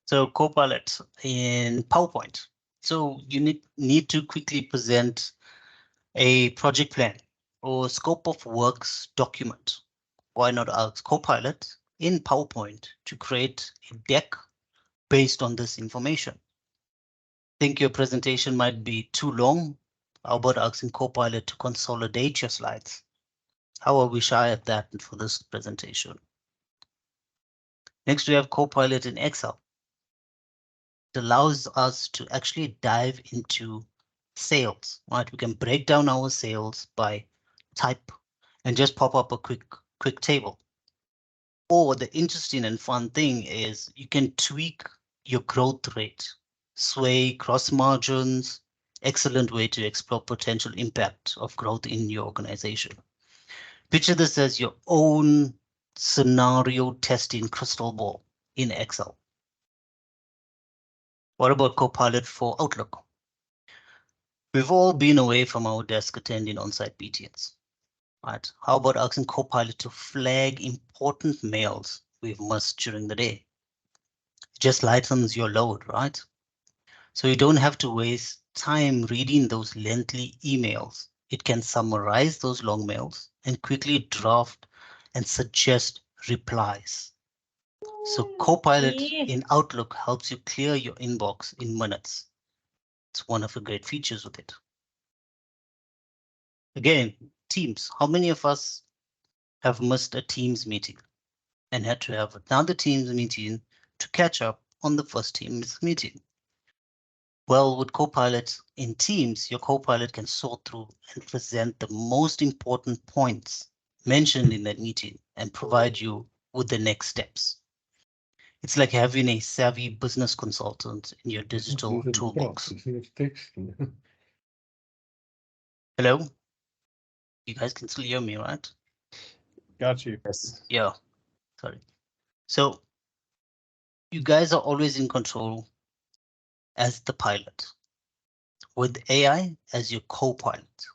So Copilot in PowerPoint. So you need to quickly present a project plan or scope of works document. Why not ask Copilot in PowerPoint to create a deck based on this information? Think your presentation might be too long? How about asking Copilot to consolidate your slides? How are we shy at that for this presentation? Next, we have Copilot in Excel. It allows us to actually dive into sales, right? We can break down our sales by type and just pop up a quick table. Or the interesting and fun thing is you can tweak your growth rate, sway cross margins. Excellent way to explore potential impact of growth in your organization. Picture this as your own scenario testing crystal ball in Excel. What about Copilot for Outlook? We've all been away from our desk attending on-site meetings, right? How about asking Copilot to flag important mails we've missed during the day? It just lightens your load, right? So you don't have to waste time reading those lengthy emails. It can summarize those long mails and quickly draft and suggest replies. So Copilot in Outlook helps you clear your inbox in minutes. It's one of the great features with it. Again, Teams. How many of us have missed a Teams meeting and had to have another Teams meeting to catch up on the first Teams meeting? Well, with Copilot in Teams, your Copilot can sort through and present the most important points mentioned in that meeting and provide you with the next steps. It's like having a savvy business consultant in your digital toolbox. Hello? You guys can still hear me, right? Got you. Yes. Yeah, sorry. So you guys are always in control as the pilot. With AI as your co-pilot,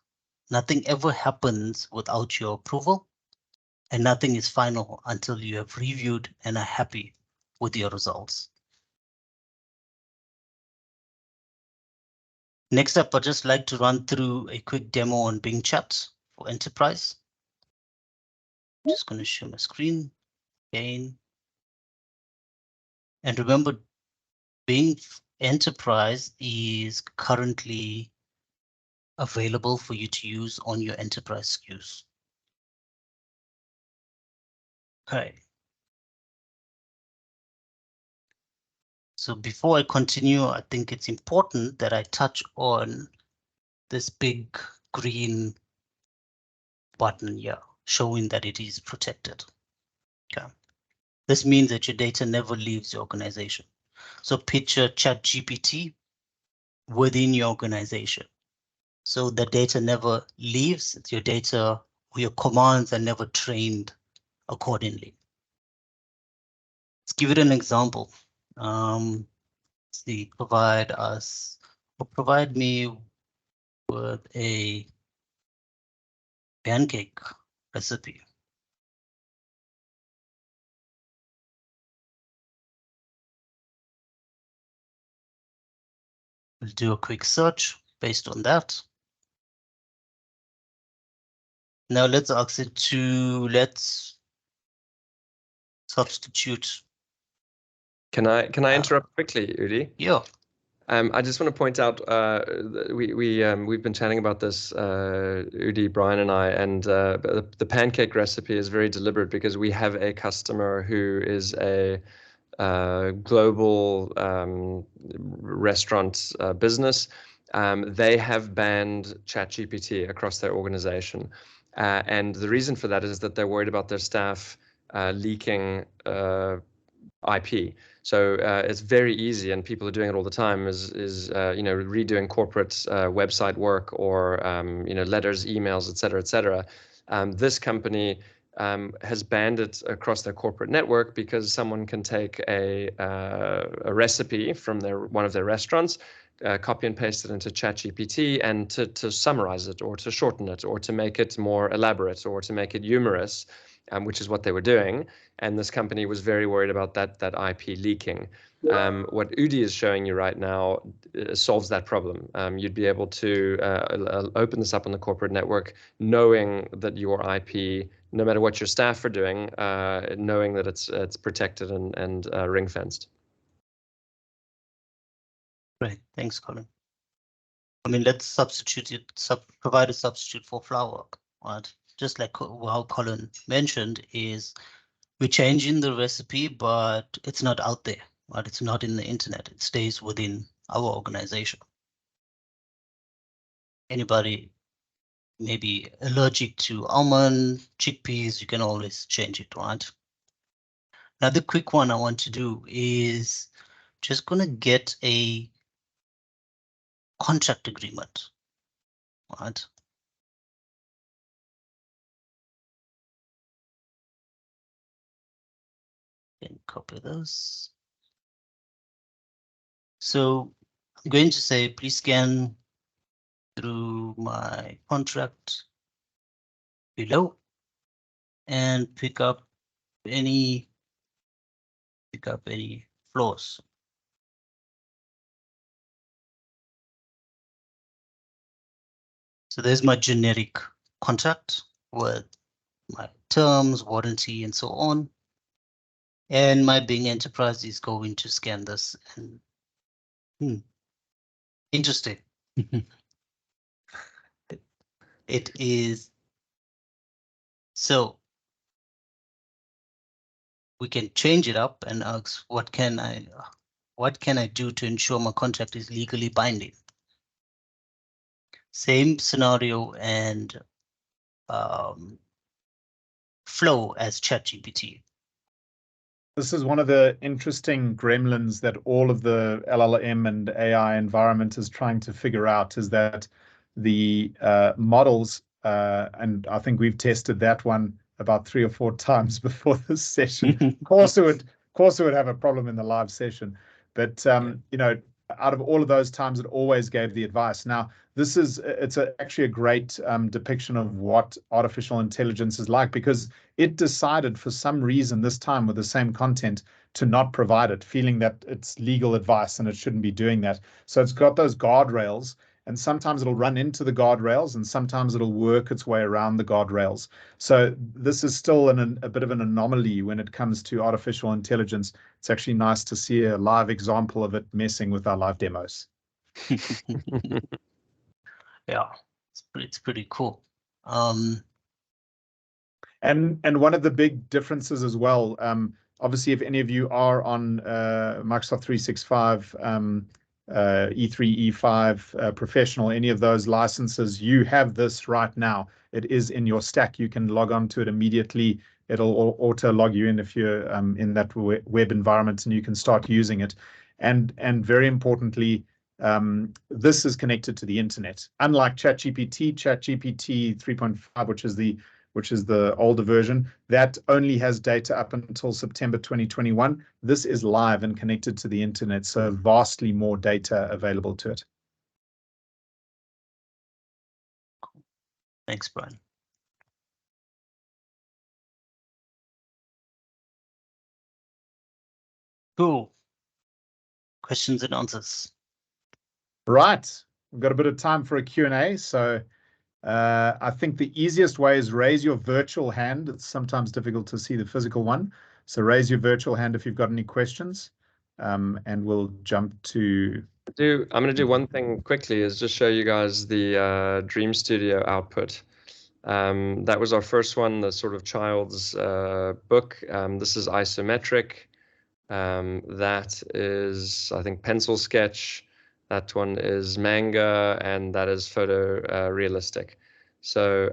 nothing ever happens without your approval, and nothing is final until you have reviewed and are happy with your results. Next up, I'd just like to run through a quick demo on Bing Chat for Enterprise. I'm just going to share my screen again. And remember, Bing Enterprise is currently available for you to use on your enterprise SKUs. Okay. So before I continue, I think it's important that I touch on this big green button here, showing that it is protected. Okay. This means that your data never leaves your organization. So picture ChatGPT within your organization. So the data never leaves, your data or your commands are never trained accordingly. Let's give it an example. See, provide me with a pancake recipe. We'll do a quick search based on that. Now let's ask it to, let's substitute. Can I interrupt quickly, Udi? Yeah. I just want to point out we've been chatting about this, Udi, Brian, and I, and the pancake recipe is very deliberate because we have a customer who is a global restaurant business. They have banned ChatGPT across their organization, and the reason for that is that they're worried about their staff leaking IP. So it's very easy, and people are doing it all the time. Is redoing corporate website work or letters, emails, etc., etc. This company has banned it across their corporate network because someone can take a recipe from one of their restaurants, copy and paste it into ChatGPT, and to summarize it or to shorten it or to make it more elaborate or to make it humorous, which is what they were doing. And this company was very worried about that IP leaking. What Udi is showing you right now solves that problem. You'd be able to open this up on the corporate network, knowing that your IP, no matter what your staff are doing, knowing that it's protected and ring fenced. Great, thanks, Colin. I mean, let's provide a substitute for flower work, right? Just like how Colin mentioned, is we're changing the recipe, but it's not out there, right? It's not in the internet. It stays within our organization. Anybody maybe allergic to almond, chickpeas, you can always change it, right? Now, the quick one I want to do is just gonna get a contract agreement, right? And copy this. So I'm going to say, please scan through my contract below and pick up any flaws. So there's my generic contract with my terms, warranty, and so on. And my Bing Enterprise is going to scan this and interesting. It is. So we can change it up and ask, what can I do to ensure my contract is legally binding? Same scenario and flow as ChatGPT. This is one of the interesting gremlins that all of the LLM and AI environment is trying to figure out, is that the models, and I think we've tested that one about 3 or 4 times before this session. Of course, it would have a problem in the live session, but out of all of those times, it always gave the advice. Now, it's actually a great depiction of what artificial intelligence is like, because it decided for some reason this time with the same content to not provide it, feeling that it's legal advice and it shouldn't be doing that. So it's got those guardrails, and sometimes it'll run into the guardrails and sometimes it'll work its way around the guardrails. So this is still a bit of an anomaly when it comes to artificial intelligence. It's actually nice to see a live example of it messing with our live demos. Yeah, it's pretty cool. And one of the big differences as well, obviously, if any of you are on Microsoft 365, E3, E5, Professional, any of those licenses, you have this right now. It is in your stack. You can log on to it immediately. It'll auto log you in if you're in that web environment, and you can start using it. And very importantly, this is connected to the internet. Unlike ChatGPT 3.5, which is the older version, that only has data up until September 2021. This is live and connected to the internet, so vastly more data available to it. Thanks, Brian. Cool. Questions and answers. Right, we've got a bit of time for a Q&A, so I think the easiest way is raise your virtual hand. It's sometimes difficult to see the physical one. So raise your virtual hand if you've got any questions, and we'll jump to... I'm going to do one thing quickly, is just show you guys the Dream Studio output. That was our first one, the sort of child's book. This is isometric. That is, I think, pencil sketch. That one is manga, and that is photo realistic. So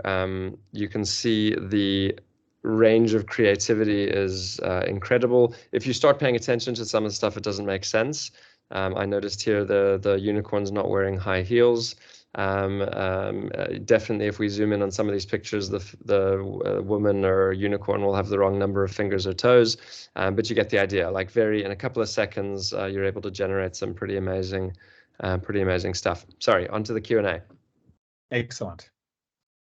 you can see the range of creativity is incredible. If you start paying attention to some of the stuff, it doesn't make sense. I noticed here the unicorn's not wearing high heels. Definitely, if we zoom in on some of these pictures, the woman or unicorn will have the wrong number of fingers or toes, but you get the idea. Like in a couple of seconds, you're able to generate some pretty amazing stuff. Sorry, onto the Q&A. Excellent.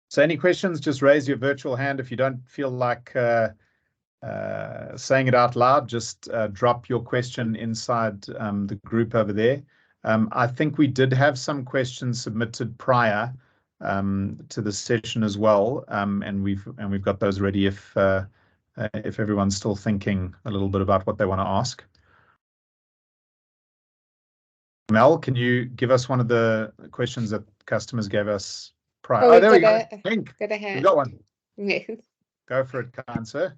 So any questions, just raise your virtual hand. If you don't feel like saying it out loud, just drop your question inside the group over there. I think we did have some questions submitted prior to the session as well, and we've got those ready if everyone's still thinking a little bit about what they want to ask. Mel, can you give us one of the questions that customers gave us prior? Oh, there we go. Hank, got a we hand. got one. Yes. Go for it, kind sir.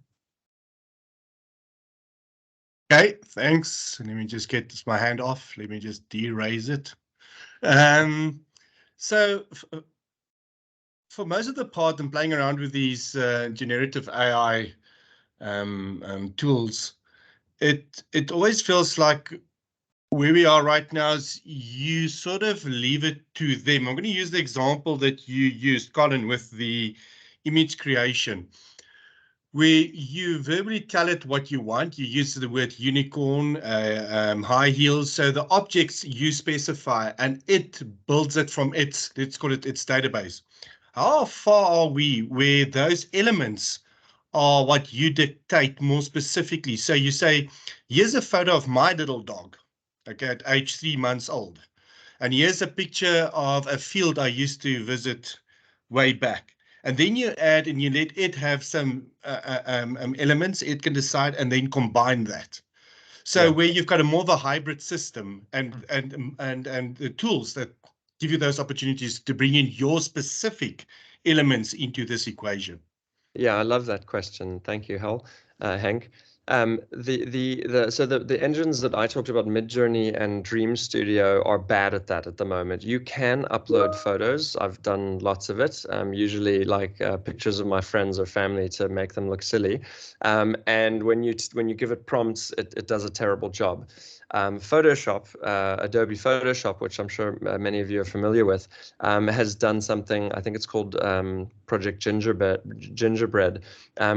Okay, thanks. Let me just get my hand off. Let me just de-raise it. So for most of the part, I'm playing around with these generative AI tools. It always feels like where we are right now is you sort of leave it to them. I'm going to use the example that you used, Colin, with the image creation, where you verbally tell it what you want. You use the word unicorn, high heels. So the objects you specify, and it builds it from its, let's call it its database. How far are we where those elements are what you dictate more specifically? So you say, here's a photo of my little dog, okay, at age 3 months old. And here's a picture of a field I used to visit way back. And then you add and you let it have some elements it can decide and then combine that. So where you've got a more of a hybrid system and the tools that give you those opportunities to bring in your specific elements into this equation. Yeah, I love that question. Thank you, Hank. The engines that I talked about, Midjourney and Dream Studio, are bad at that at the moment. You can upload photos. I've done lots of it, usually like pictures of my friends or family to make them look silly. And when you give it prompts, it does a terrible job. Photoshop, Adobe Photoshop, which I'm sure many of you are familiar with, has done something. I think it's called Project Gingerbread,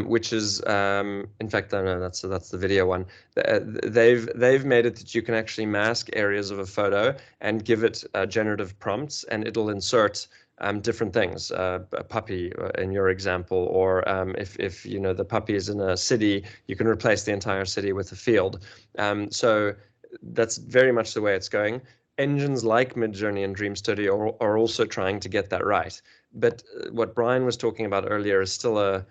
which is, in fact, no, that's the video one. They've made it that you can actually mask areas of a photo and give it generative prompts, and it'll insert different things, a puppy in your example, or if you know the puppy is in a city, you can replace the entire city with a field. So that's very much the way it's going. Engines like Midjourney and Dream Studio are also trying to get that right. But what Brian was talking about earlier is still a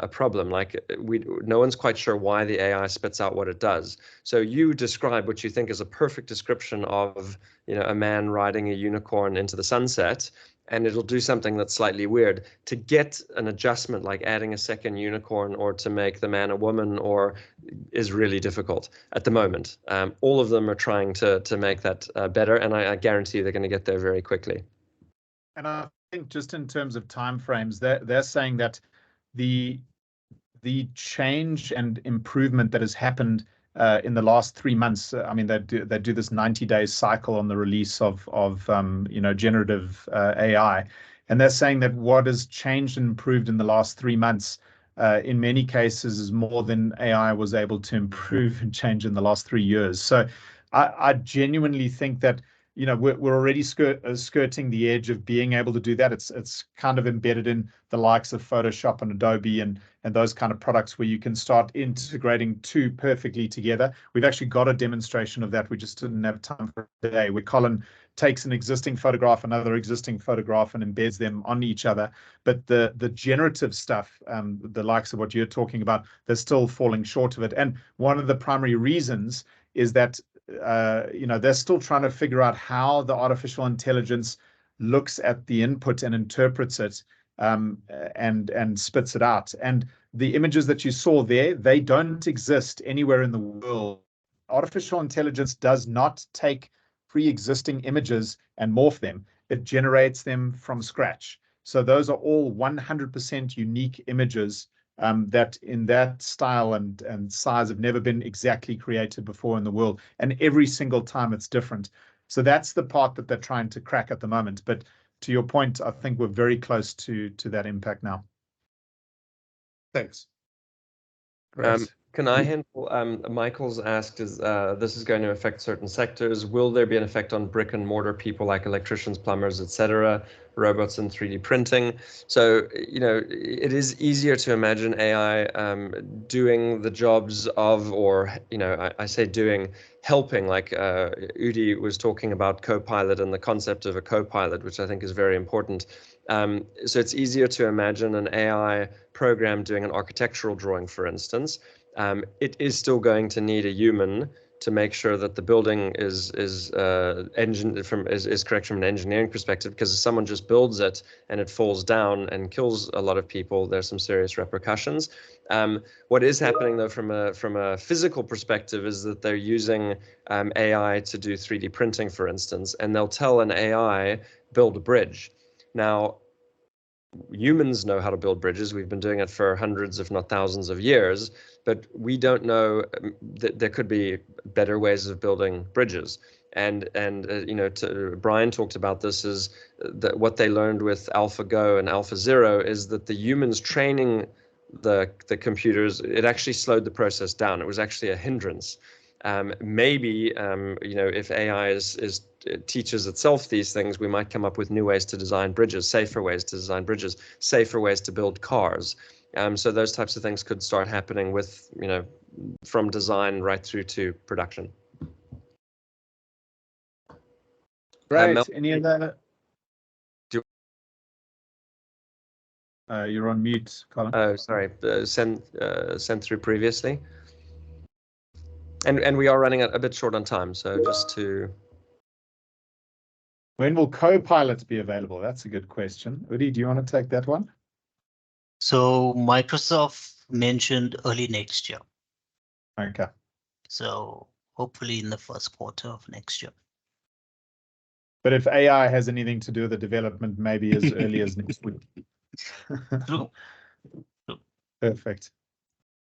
problem. Like no one's quite sure why the AI spits out what it does. So you describe what you think is a perfect description of, you know, a man riding a unicorn into the sunset, and it'll do something that's slightly weird. To get an adjustment like adding a second unicorn or to make the man a woman is really difficult at the moment. All of them are trying to make that better, and I guarantee you they're going to get there very quickly. And I think just in terms of timeframes, they're saying that the change and improvement that has happened in the last 3 months. I mean, they do this 90-day cycle on the release of generative AI, and they're saying that what has changed and improved in the last 3 months, in many cases, is more than AI was able to improve and change in the last 3 years. So I genuinely think that, you know, we're already skirting the edge of being able to do that. It's kind of embedded in the likes of Photoshop and Adobe and those kind of products where you can start integrating two perfectly together. We've actually got a demonstration of that. We just didn't have time for today, where Colin takes an existing photograph, another existing photograph, and embeds them on each other. But the generative stuff, the likes of what you're talking about, they're still falling short of it. And one of the primary reasons is that they're still trying to figure out how the artificial intelligence looks at the input and interprets it and spits it out. And the images that you saw there, they don't exist anywhere in the world. Artificial intelligence does not take pre-existing images and morph them. It generates them from scratch. So those are all 100% unique images that in that style and size have never been exactly created before in the world. And every single time it's different. So that's the part that they're trying to crack at the moment. But to your point, I think we're very close to that impact now. Thanks. Great. Can I handle, Michael's asked, is this is going to affect certain sectors. Will there be an effect on brick and mortar people like electricians, plumbers, etc., robots and 3D printing? So, it is easier to imagine AI doing the jobs of, or, I say doing, helping, like Udi was talking about Copilot and the concept of a Copilot, which I think is very important. So it's easier to imagine an AI program doing an architectural drawing, for instance. It is still going to need a human to make sure that the building is correct from an engineering perspective, because if someone just builds it and it falls down and kills a lot of people, there's some serious repercussions. What is happening though from a physical perspective is that they're using AI to do 3D printing, for instance, and they'll tell an AI build a bridge. Now, humans know how to build bridges. We've been doing it for hundreds, if not thousands of years, but we don't know that there could be better ways of building bridges. And Brian talked about this, is that what they learned with AlphaGo and AlphaZero is that the humans training the computers, it actually slowed the process down. It was actually a hindrance. Maybe if AI teaches itself these things, we might come up with new ways to design bridges, safer ways to design bridges, safer ways to build cars. So those types of things could start happening with, from design right through to production. Great. Any other? You're on mute, Colin. Oh, sorry. Send through previously. And we are running a bit short on time, so just to... When will Copilot be available? That's a good question. Udi, do you want to take that one? So Microsoft mentioned early next year. Okay. So hopefully in the first quarter of next year. But if AI has anything to do with the development, maybe as early as next week. True. Perfect.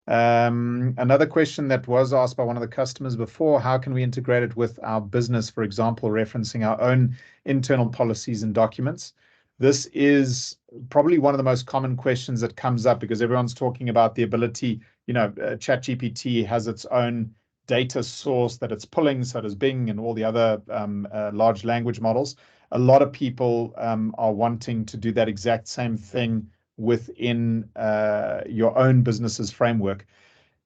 Another question that was asked by one of the customers before: how can we integrate it with our business, for example, referencing our own internal policies and documents? This is probably one of the most common questions that comes up, because everyone's talking about the ability, ChatGPT has its own data source that it's pulling, so does Bing and all the other large language models. A lot of people are wanting to do that exact same thing within your own business's framework.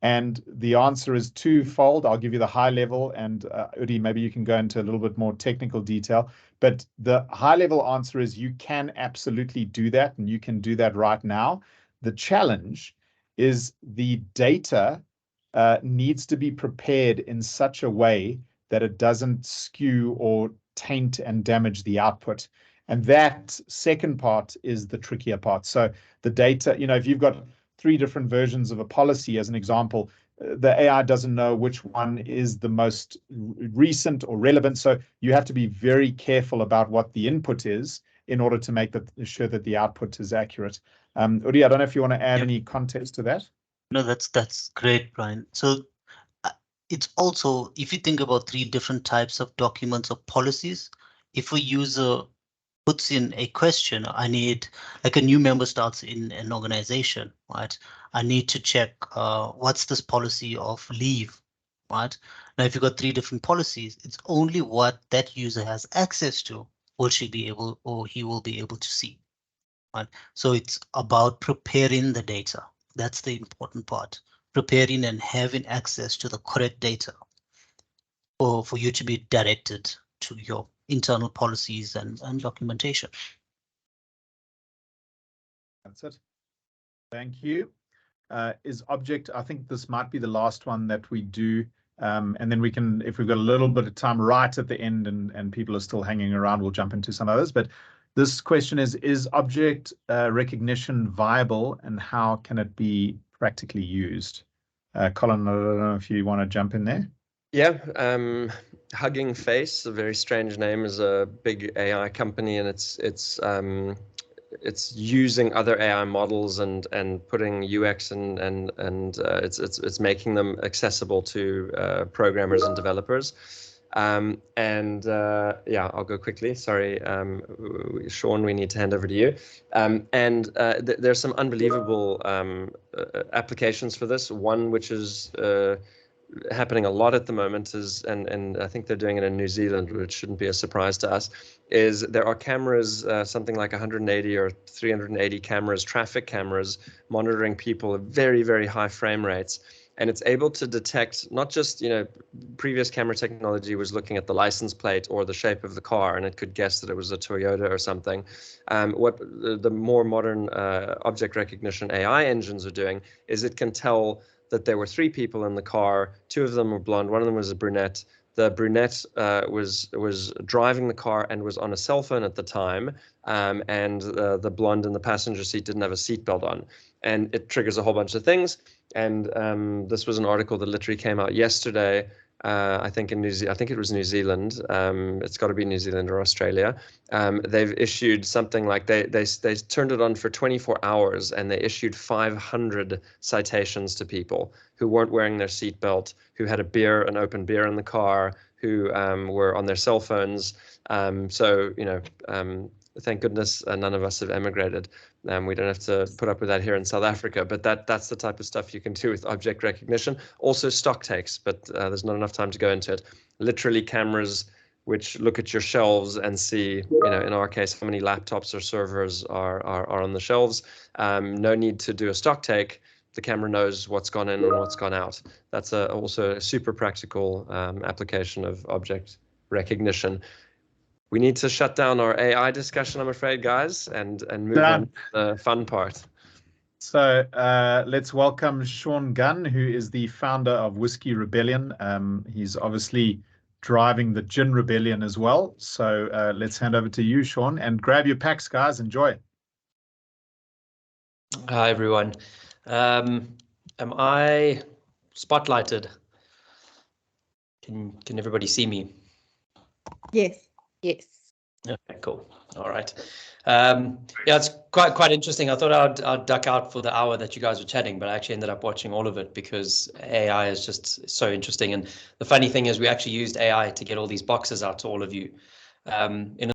And the answer is twofold. I'll give you the high level, and Udi, maybe you can go into a little bit more technical detail. But the high level answer is you can absolutely do that, and you can do that right now. The challenge is the data needs to be prepared in such a way that it doesn't skew or taint and damage the output. And that second part is the trickier part. So the data, if you've got 3 different versions of a policy, as an example, the AI doesn't know which one is the most recent or relevant. So you have to be very careful about what the input is in order to make sure that the output is accurate. Udi, I don't know if you want to add any context to that. No, that's great, Brian. So it's also, if you think about 3 different types of documents or policies, if a user puts in a question, I need, like a new member starts in an organization, right? I need to check what's this policy of leave, right? Now, if you've got 3 different policies, it's only what that user has access to will she be able, or he will be able to see, right? So it's about preparing the data. That's the important part. Preparing and having access to the correct data for you to be directed to your internal policies and documentation. That's it. Thank you. Is object, I think this might be the last one that we do. And then we can, if we've got a little bit of time right at the end and people are still hanging around, we'll jump into some others. But this question is object recognition viable, and how can it be practically used? Colin, I don't know if you want to jump in there. Yeah, Hugging Face, a very strange name, is a big AI company, and it's using other AI models and putting UX and it's making them accessible to programmers and developers. Yeah, I'll go quickly. Sorry, Sean, we need to hand over to you. There's some unbelievable applications for this. One which is happening a lot at the moment is, and I think they're doing it in New Zealand, which shouldn't be a surprise to us, is there are cameras, something like 180 or 380 cameras, traffic cameras, monitoring people at very, very high frame rates. And it's able to detect not just, previous camera technology was looking at the license plate or the shape of the car, and it could guess that it was a Toyota or something. What the more modern object recognition AI engines are doing is it can tell that there were 3 people in the car. 2 of them were blonde, 1 of them was a brunette. The brunette was driving the car and was on a cell phone at the time, and the blonde in the passenger seat didn't have a seatbelt on. And it triggers a whole bunch of things. And this was an article that literally came out yesterday. I think it was New Zealand. It's got to be New Zealand or Australia. They've issued something like they turned it on for 24 hours and they issued 500 citations to people who weren't wearing their seatbelt, who had an open beer in the car, who were on their cell phones. Thank goodness none of us have emigrated. We don't have to put up with that here in South Africa, but that's the type of stuff you can do with object recognition. Also stock takes, but there's not enough time to go into it. Literally cameras which look at your shelves and see, in our case, how many laptops or servers are on the shelves. No need to do a stock take. The camera knows what's gone in and what's gone out. That's also a super practical application of object recognition. We need to shut down our AI discussion, I'm afraid, guys, and move on to the fun part. So let's welcome Sean Gunn, who is the founder of Whiskey Rebellion. He's obviously driving the Gin Rebellion as well. So let's hand over to you, Sean, and grab your packs, guys. Enjoy. Hi, everyone. Am I spotlighted? Can everybody see me? Yes. Yes. Okay, cool. All right. Yeah, it's quite interesting. I thought I'd duck out for the hour that you guys were chatting, but I actually ended up watching all of it because AI is just so interesting. And the funny thing is we actually used AI to get all these boxes out to all of you. In